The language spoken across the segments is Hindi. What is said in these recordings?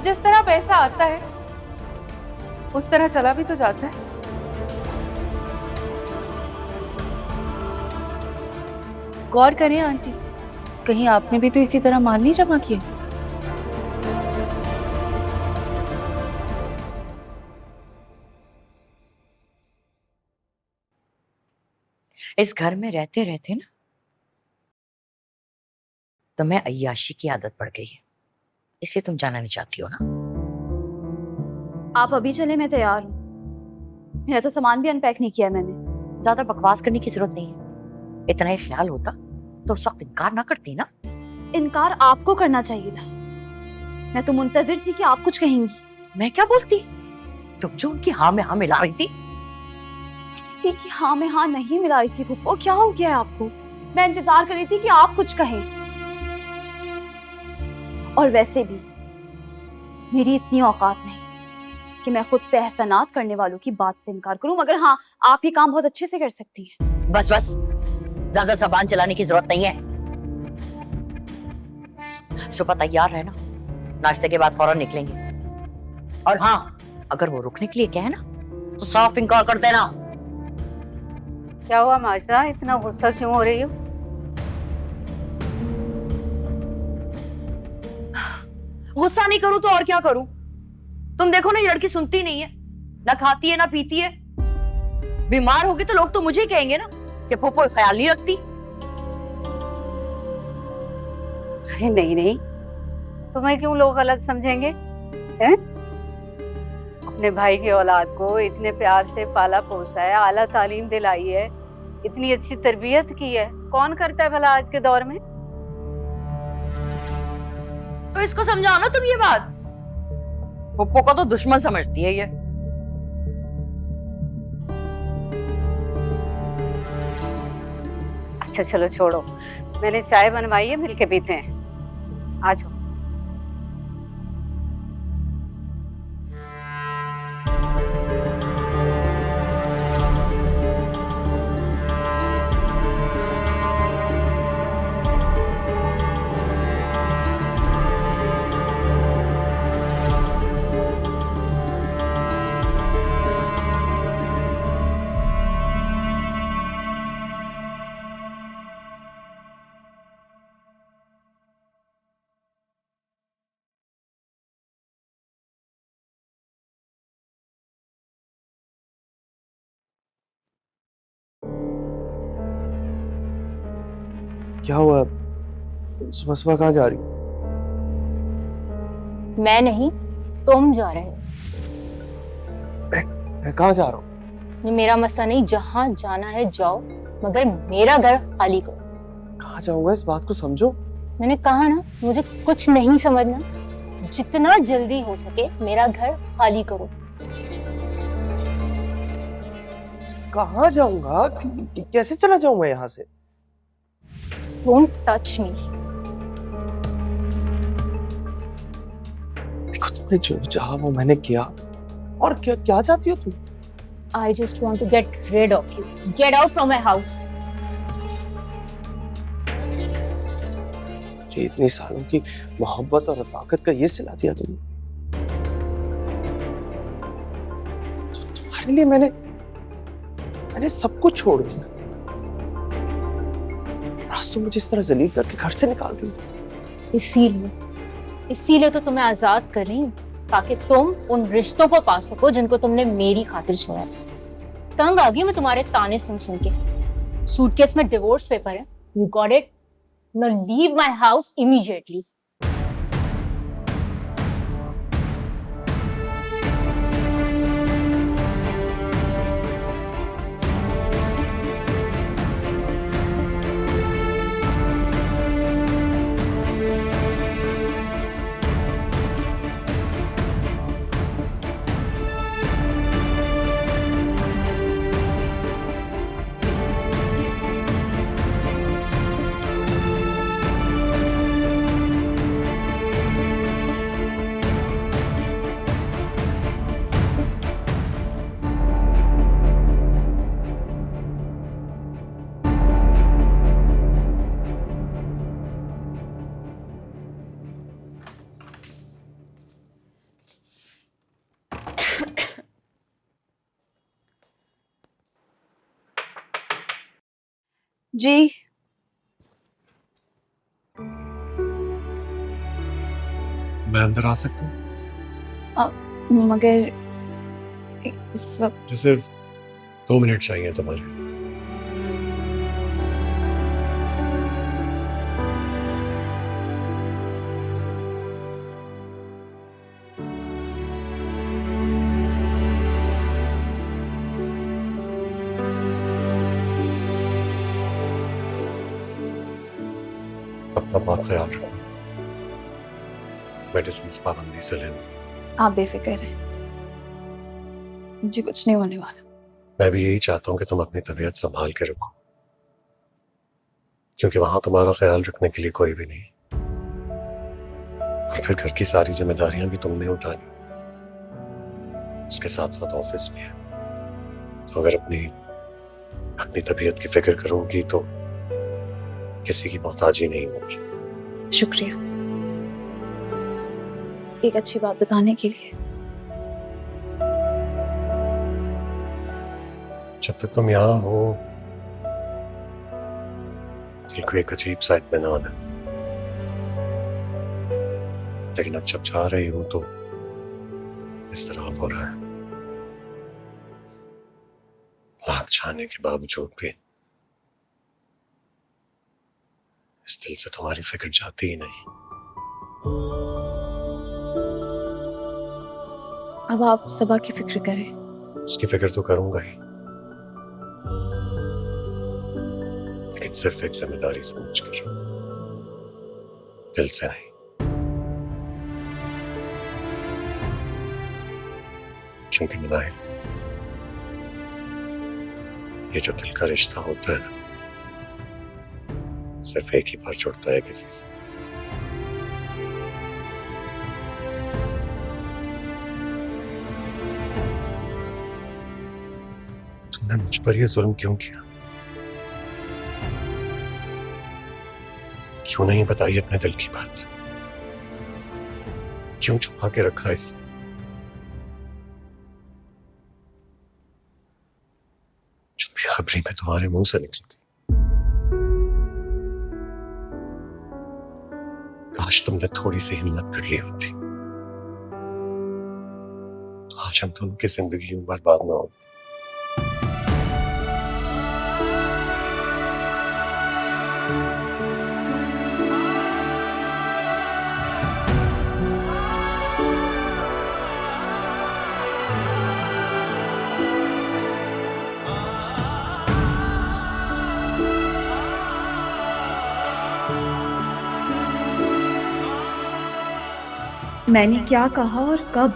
जिस तरह पैसा आता है उस तरह चला भी तो जाता है। गौर करें आंटी, कहीं आपने भी तो इसी तरह माल नहीं जमा किए? इस घर में रहते रहते ना तुम्हें अय्याशी की आदत पड़ गई है, इसलिए तुम जाना नहीं चाहती हो ना। आप अभी चले, मैं तैयार हूँ। मेरा तो सामान भी अनपैक नहीं किया मैंने। ज्यादा बकवास करने की जरूरत नहीं है। इतना ही ख्याल होता तो उस वक्त इनकार ना करती ना। इनकार आपको करना चाहिए था। मैं तो मुंतजिर थी कि आप कुछ कहेंगी। मैं क्या बोलती? तुम जो उनकी हाँ में हाँ मिला रही थी। किसी की हाँ में हाँ नहीं मिला रही थी फुप्पो, क्या हो गया है आपको? मैं इंतजार कर रही थी कि आप कुछ कहें। और वैसे भी मेरी इतनी औकात नहीं कि मैं खुद पे एहसानात करने वालों की बात से इनकार करूं, मगर हाँ, आप ये काम बहुत अच्छे से कर सकती हैं। बस बस, ज्यादा जबान चलाने की जरूरत नहीं है। सुबह तैयार रहना, नाश्ते के बाद फौरन निकलेंगे। और हाँ, अगर वो रुकने के लिए कहे ना तो साफ इनकार कर देना। क्या हुआ माजदा, इतना गुस्सा क्यों हो रही हो? गुस्सा नहीं करूं तो और क्या करूं? तुम देखो ना, ये लड़की सुनती नहीं है, ना खाती है ना पीती है। बीमार होगी तो लोग तो मुझे ही कहेंगे ना कि फूफो ख्याल नहीं रखती। अरे नहीं नहीं, तुम्हें क्यों लोग गलत समझेंगे? हैं? अपने भाई की औलाद को इतने प्यार से पाला पोसा है, आला तालीम दिलाई है, इतनी अच्छी तरबियत की है, कौन करता है भला आज के दौर में? तो इसको समझाओ ना तुम ये बात। पप्पो को तो दुश्मन समझती है ये। अच्छा चलो छोड़ो, मैंने चाय बनवाई है, मिलके पीते हैं। आ जाओ। क्या हुआ? सुबह सुबह कहाँ जा रही? मैं नहीं, तुम जा रहे हो। मैं कहाँ जा रहा हूँ? ये मेरा मसला नहीं, जहाँ जाना है जाओ, मगर मेरा घर खाली करो। कहाँ जाऊंगा, इस बात को समझो। मैंने कहा ना, मुझे कुछ नहीं समझना। जितना जल्दी हो सके मेरा घर खाली करो। कहाँ जाऊंगा? कैसे चला जाऊं मैं यहाँ से? Don't touch me. देखो, तुमने जो चाहा वो मैंने किया। और क्या क्या चाहती हो तुम? I just want to get rid of you. Get out from my house. ये इतनी सालों की मोहब्बत और रफाकत का ये सिला दिया तुमने। तुम्हारे लिए मैंने सब कुछ छोड़ दिया। आज तुम मुझे इस तरह जलील करके घर से निकाल रही हो। इसीलिए तो तुम्हें आजाद कर रही हूँ, ताकि तुम उन रिश्तों को पा सको जिनको तुमने मेरी खातिर छोड़ा था। तंग आ गई मैं तुम्हारे ताने सुन सुन के। सूटकेस में डिवोर्स पेपर है। You got it? Now leave my house immediately. जी मैं अंदर आ सकता हूँ? मगर इस वक्त मुझे सिर्फ 2 मिनट चाहिए तुम्हारे। अपना बहुत ख्याल रखो, मेडिसिन पाबंदी से लेना। आप बेफिक्र हैं, मुझे कुछ नहीं होने वाला। मैं भी यही चाहता हूँ कि तुम अपनी तबीयत संभाल के रखो, क्योंकि वहां तुम्हारा ख्याल रखने के लिए कोई भी नहीं, और फिर घर की सारी जिम्मेदारियां भी तुमने उठानी, उसके साथ साथ ऑफिस भी है। तो अगर अपनी तबीयत की फिक्र करोगी तो किसी की मोहताजी नहीं होगी। शुक्रिया एक अच्छी बात बताने के लिए। जब तक तुम यहाँ हो दिल को एक अजीब सा इत्मीनान है, लेकिन अब जब जा रही हूं तो इस तरह हो रहा है। लाख चाहने के बावजूद भी इस दिल से तुम्हारी फिक्र जाती ही नहीं। अब आप सबा की फिक्र करें। उसकी फिक्र तो करूंगा ही, लेकिन सिर्फ एक जिम्मेदारी समझकर, दिल से नहीं। क्योंकि मुनाहिल, ये जो दिल का रिश्ता होता है ना, सिर्फ एक ही बार जुड़ता है किसी से। तुमने मुझ पर यह जुल्म क्यों किया? क्यों नहीं बताई अपने दिल की बात? क्यों छुपा के रखा इसे? जो बेखबरी में तुम्हारे मुंह से निकली थी, काश तुमने थोड़ी सी हिम्मत कर ली होती तो आज हम दोनों की जिंदगी बर्बाद ना होती। मैंने क्या कहा और कब?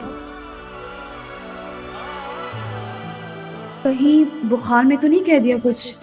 कहीं बुखार में तो नहीं कह दिया कुछ?